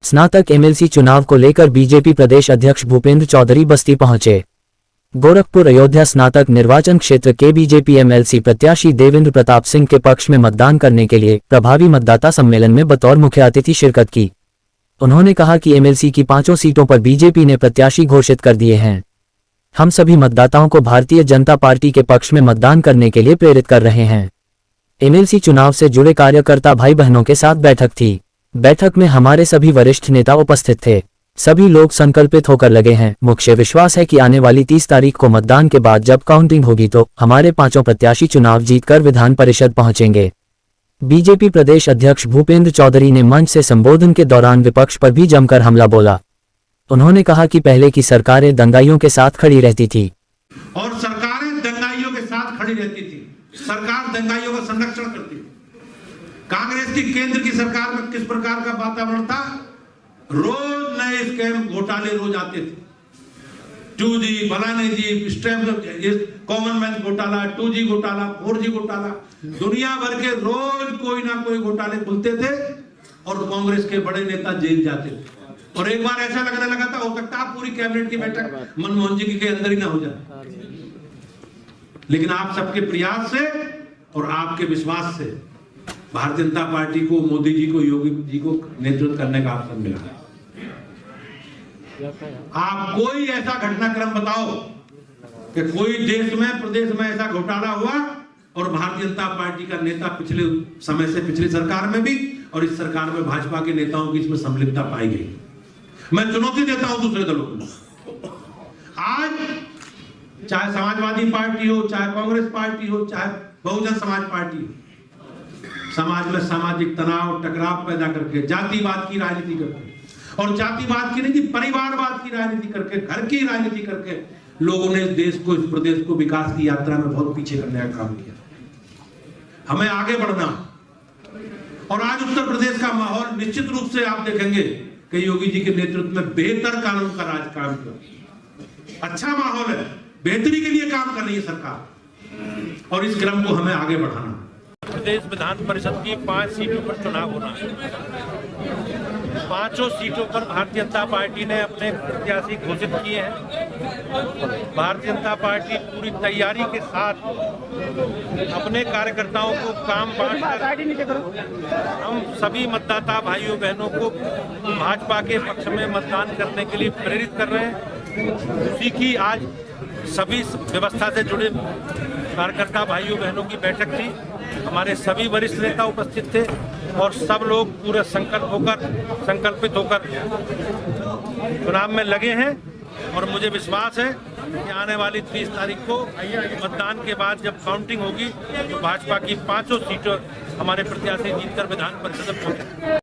स्नातक एमएलसी चुनाव को लेकर बीजेपी प्रदेश अध्यक्ष भूपेंद्र चौधरी बस्ती पहुंचे। गोरखपुर अयोध्या स्नातक निर्वाचन क्षेत्र के बीजेपी एमएलसी प्रत्याशी देवेंद्र प्रताप सिंह के पक्ष में मतदान करने के लिए प्रभावी मतदाता सम्मेलन में बतौर मुख्य अतिथि शिरकत की। उन्होंने कहा कि एमएलसी की 5 सीटों पर बीजेपी ने प्रत्याशी घोषित कर दिए हैं। हम सभी मतदाताओं को भारतीय जनता पार्टी के पक्ष में मतदान करने के लिए प्रेरित कर रहे हैं। एमएलसी चुनाव से जुड़े कार्यकर्ता भाई बहनों के साथ बैठक थी। बैठक में हमारे सभी वरिष्ठ नेता उपस्थित थे। सभी लोग संकल्पित होकर लगे हैं। मुझे विश्वास है कि आने वाली 30 तारीख को मतदान के बाद जब काउंटिंग होगी तो हमारे 5 प्रत्याशी चुनाव जीतकर विधान परिषद पहुंचेंगे। बीजेपी प्रदेश अध्यक्ष भूपेंद्र चौधरी ने मंच से संबोधन के दौरान विपक्ष पर भी जमकर हमला बोला। उन्होंने कहा कि पहले की सरकारें दंगाइयों के साथ खड़ी रहती थी और सरकारें दंगाइयों के साथ खड़ी रहती थी। सरकार दंगाइयों का संरक्षण करती थी। कांग्रेस की केंद्र की सरकार में किस प्रकार का वातावरण था? रोज नए स्कैम घोटाले रोज आते थे। 2G फलाने जी स्टैम्प कॉमन मैन घोटाला, 2G घोटाला, 4G घोटाला, दुनिया भर के रोज कोई ना कोई घोटाले खुलते थे और कांग्रेस के बड़े नेता जेल जाते थे। और एक बार ऐसा लगने लगा था हो सकता है पूरी कैबिनेट की बैठक मनमोहन जी के अंदर ही ना हो जाए। लेकिन आप सबके प्रयास से और आपके विश्वास से भारतीय जनता पार्टी को, मोदी जी को, योगी जी को नेतृत्व करने का अवसर मिला है। आप कोई ऐसा घटनाक्रम बताओ कि कोई देश में, प्रदेश में ऐसा घोटाला हुआ और भारतीय जनता पार्टी का नेता पिछले समय से, पिछली सरकार में भी और इस सरकार में भाजपा के नेताओं की इसमें संलिप्तता पाई गई। मैं चुनौती देता हूं दूसरे दलों को। आज चाहे समाजवादी पार्टी हो, चाहे कांग्रेस पार्टी हो, चाहे बहुजन समाज पार्टी हो, समाज में सामाजिक तनाव, टकराव पैदा करके जातिवाद की राजनीति करके, और जातिवाद की नहीं, परिवारवाद की राजनीति करके, घर की राजनीति करके लोगों ने इस देश को, इस प्रदेश को विकास की यात्रा में बहुत पीछे करने का काम किया। हमें आगे बढ़ना। और आज उत्तर प्रदेश का माहौल निश्चित रूप से आप देखेंगे कि योगी जी के नेतृत्व में बेहतर कानून का राज काम किया। अच्छा माहौल है, बेहतरी के लिए काम कर रही है सरकार और इस क्रम को हमें आगे बढ़ाना। प्रदेश विधान परिषद की 5 सीटों पर चुनाव होना है। 5 सीटों पर भारतीय जनता पार्टी ने अपने प्रत्याशी घोषित किए हैं। भारतीय जनता पार्टी पूरी तैयारी के साथ अपने कार्यकर्ताओं को काम बांटकर हम सभी मतदाता भाइयों बहनों को भाजपा के पक्ष में मतदान करने के लिए प्रेरित कर रहे हैं। उसी की आज सभी व्यवस्था से जुड़े कार्यकर्ता भाइयों बहनों की बैठक थी। हमारे सभी वरिष्ठ नेता उपस्थित थे और सब लोग पूरे संकल्पित होकर चुनाव में लगे हैं। और मुझे विश्वास है कि आने वाली 30 तारीख को मतदान के बाद जब काउंटिंग होगी तो भाजपा की 5 सीटों हमारे प्रत्याशी जीतकर विधान परिषद में पहुंचे।